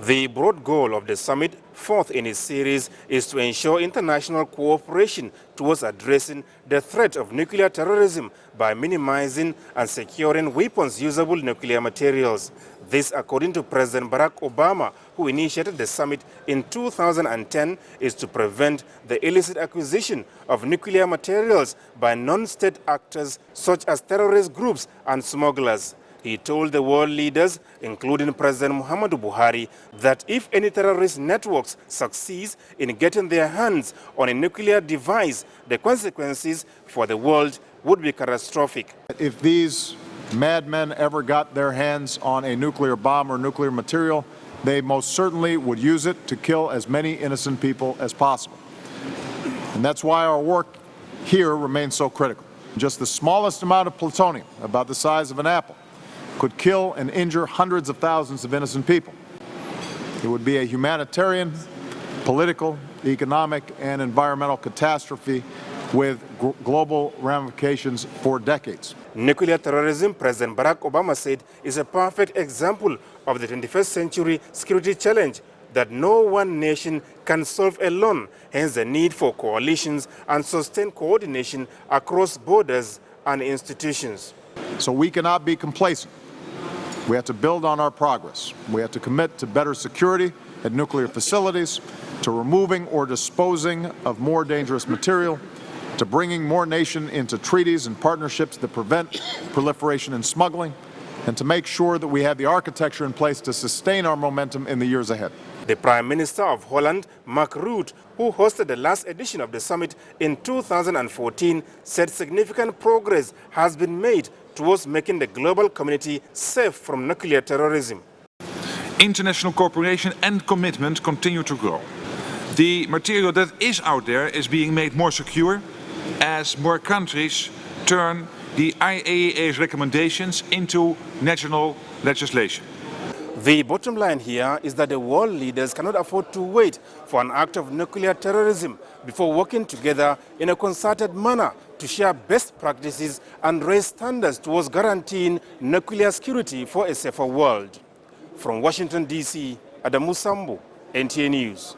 The broad goal of the summit, fourth in its series, is to ensure international cooperation towards addressing the threat of nuclear terrorism by minimizing and securing weapons-usable nuclear materials. This, according to President Barack Obama, who initiated the summit in 2010, is to prevent the illicit acquisition of nuclear materials by non-state actors such as terrorist groups and smugglers. He told the world leaders, including President Muhammadu Buhari, that if any terrorist networks succeed in getting their hands on a nuclear device, the consequences for the world would be catastrophic. If these madmen ever got their hands on a nuclear bomb or nuclear material, they most certainly would use it to kill as many innocent people as possible. And that's why our work here remains so critical. Just the smallest amount of plutonium, about the size of an apple, could kill and injure hundreds of thousands of innocent people. It would be a humanitarian, political, economic, and environmental catastrophe with global ramifications for decades. Nuclear terrorism, President Barack Obama said, is a perfect example of the 21st century security challenge that no one nation can solve alone, hence the need for coalitions and sustained coordination across borders and institutions. So we cannot be complacent. We have to build on our progress. We have to commit to better security at nuclear facilities, to removing or disposing of more dangerous material, to bringing more nations into treaties and partnerships that prevent proliferation and smuggling, and to make sure that we have the architecture in place to sustain our momentum in the years ahead. The Prime Minister of Holland, Mark Rutte, who hosted the last edition of the summit in 2014, said significant progress has been made towards making the global community safe from nuclear terrorism. International cooperation and commitment continue to grow. The material that is out there is being made more secure as more countries turn the IAEA's recommendations into national legislation. The bottom line here is that the world leaders cannot afford to wait for an act of nuclear terrorism before working together in a concerted manner to share best practices and raise standards towards guaranteeing nuclear security for a safer world. From Washington, D.C., Adamu Sambo, NTA News.